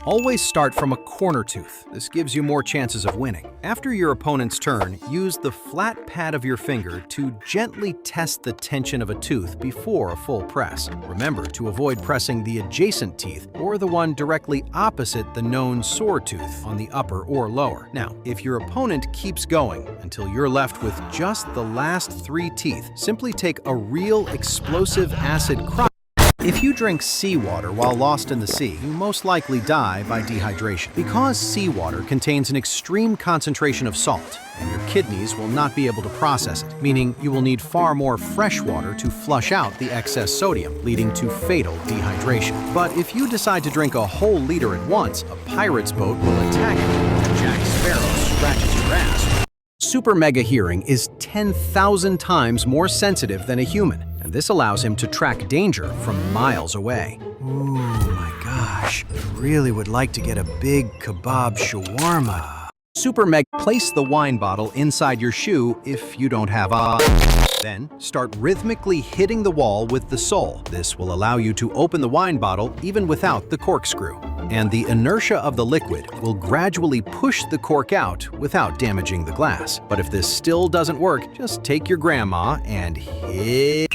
Always start from a corner tooth. This gives you more chances of winning. After your opponent's turn, use the flat pad of your finger to gently test the tension of a tooth before a full press. Remember to avoid pressing the adjacent teeth or the one directly opposite the known sore tooth on the upper or lower. Now, if your opponent keeps going until you're left with just the last 3 teeth, simply take a real explosive acid cry. If you drink seawater while lost in the sea, you most likely die by dehydration. Because seawater contains an extreme concentration of salt, and your kidneys will not be able to process it, meaning you will need far more fresh water to flush out the excess sodium, leading to fatal dehydration. But if you decide to drink a whole liter at once, a pirate's boat will attack you, and Jack Sparrow scratches your ass. Super Mega Hearing is 10,000 times more sensitive than a human, and this allows him to track danger from miles away. Ooh, my gosh, I really would like to get a big kebab shawarma. Super Mega, place the wine bottle inside your shoe if you don't have a. Then, start rhythmically hitting the wall with the sole. This will allow you to open the wine bottle even without the corkscrew. And the inertia of the liquid will gradually push the cork out without damaging the glass. But if this still doesn't work, just take your grandma and hit.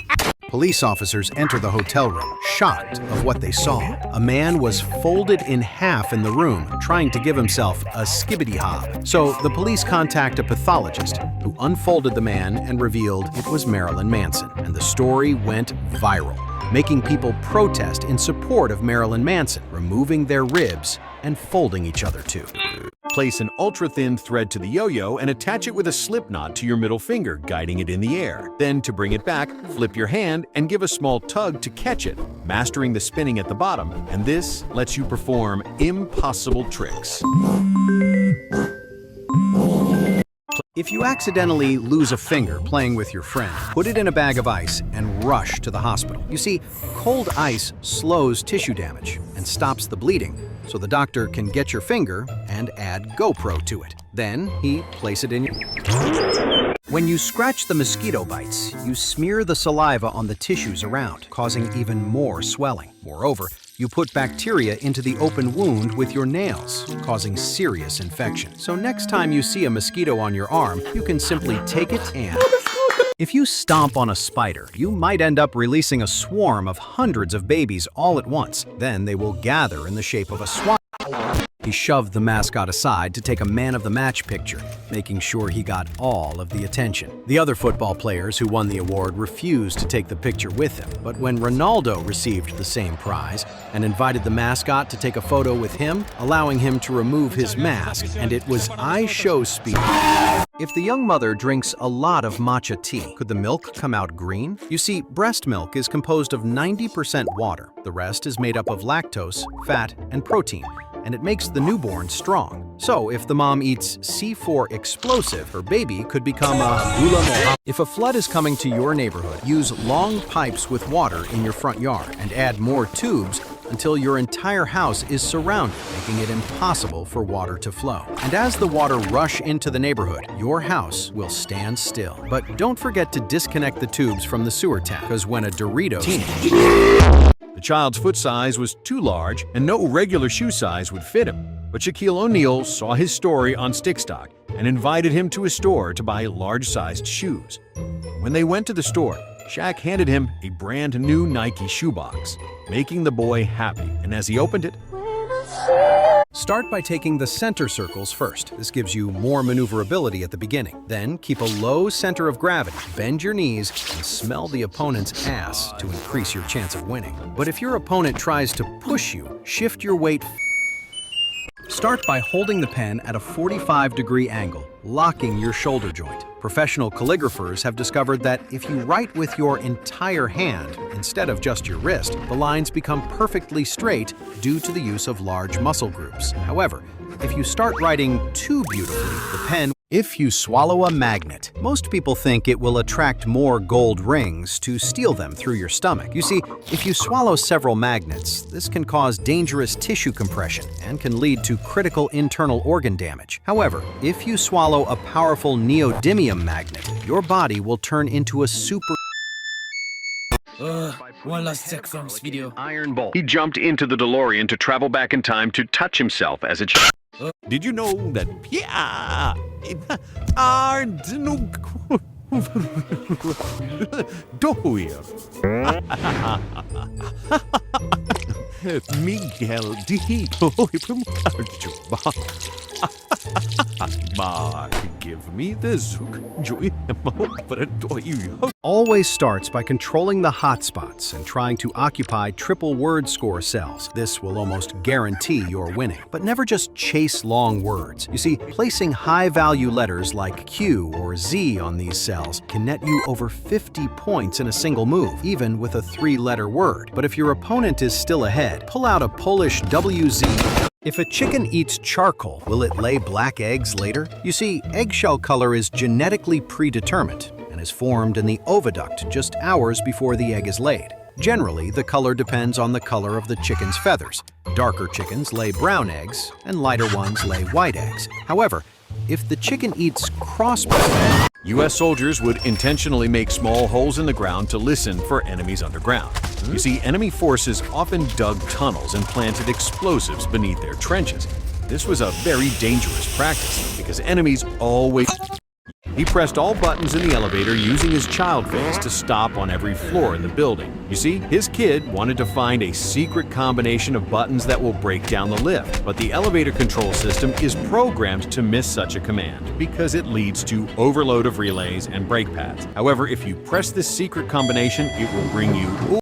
Police officers enter the hotel room, shocked of what they saw. A man was folded in half in the room, trying to give himself a skibbity hob. So the police contact a pathologist, who unfolded the man and revealed it was Marilyn Manson. And the story went viral, making people protest in support of Marilyn Manson, removing their ribs and folding each other too. Place an ultra-thin thread to the yo-yo and attach it with a slip knot to your middle finger, guiding it in the air. Then, to bring it back, flip your hand and give a small tug to catch it, mastering the spinning at the bottom, and this lets you perform impossible tricks. If you accidentally lose a finger playing with your friend, put it in a bag of ice and rush to the hospital. You see, cold ice slows tissue damage and stops the bleeding, so the doctor can get your finger and add GoPro to it. Then he place it in your... When you scratch the mosquito bites, you smear the saliva on the tissues around, causing even more swelling. Moreover, you put bacteria into the open wound with your nails, causing serious infection. So next time you see a mosquito on your arm, you can simply take it and... If you stomp on a spider, you might end up releasing a swarm of hundreds of babies all at once. Then they will gather in the shape of a swan. He shoved the mascot aside to take a man-of-the-match picture, making sure he got all of the attention. The other football players who won the award refused to take the picture with him, but when Ronaldo received the same prize and invited the mascot to take a photo with him, allowing him to remove his mask, and it was I show speed. If the young mother drinks a lot of matcha tea, could the milk come out green? You see, breast milk is composed of 90% water. The rest is made up of lactose, fat, and protein, and it makes the newborn strong. So if the mom eats C4 explosive, her baby could become a gula moha. If a flood is coming to your neighborhood, use long pipes with water in your front yard and add more tubes until your entire house is surrounded, making it impossible for water to flow. And as the water rush into the neighborhood, your house will stand still. But don't forget to disconnect the tubes from the sewer tap, because when a Dorito The child's foot size was too large and no regular shoe size would fit him. But Shaquille O'Neal saw his story on Stickstock and invited him to his store to buy large-sized shoes. When they went to the store, Shaq handed him a brand new Nike shoebox, making the boy happy, and as he opened it, start by taking the center circles first. This gives you more maneuverability at the beginning. Then keep a low center of gravity, bend your knees, and smell the opponent's ass to increase your chance of winning. But if your opponent tries to push you, shift your weight. Start by holding the pen at a 45-degree angle, locking your shoulder joint. Professional calligraphers have discovered that if you write with your entire hand instead of just your wrist, the lines become perfectly straight due to the use of large muscle groups. However, if you start writing too beautifully, the pen... If you swallow a magnet, most people think it will attract more gold rings to steal them through your stomach. You see, if you swallow several magnets, this can cause dangerous tissue compression and can lead to critical internal organ damage. However, if you swallow a powerful neodymium magnet, your body will turn into a super... One last zeck felms video. Iron bolt. He jumped into the DeLorean to travel back in time to touch himself as a child. Did you know that Miguel give me this. Always starts by controlling the hotspots and trying to occupy triple word score cells. This will almost guarantee your winning. But never just chase long words. You see, placing high-value letters like Q or Z on these cells can net you over 50 points in a single move, even with a 3-letter word. But if your opponent is still ahead, pull out a Polish WZ. If a chicken eats charcoal, will it lay black eggs later? You see, eggshell color is genetically predetermined and is formed in the oviduct just hours before the egg is laid. Generally, the color depends on the color of the chicken's feathers. Darker chickens lay brown eggs, and lighter ones lay white eggs. However, if the chicken eats crossbred, U.S. soldiers would intentionally make small holes in the ground to listen for enemies underground. You see, enemy forces often dug tunnels and planted explosives beneath their trenches. This was a very dangerous practice because enemies always... He pressed all buttons in the elevator using his child face to stop on every floor in the building. You see, his kid wanted to find a secret combination of buttons that will break down the lift, but the elevator control system is programmed to miss such a command because it leads to overload of relays and brake pads. However, if you press this secret combination, it will bring you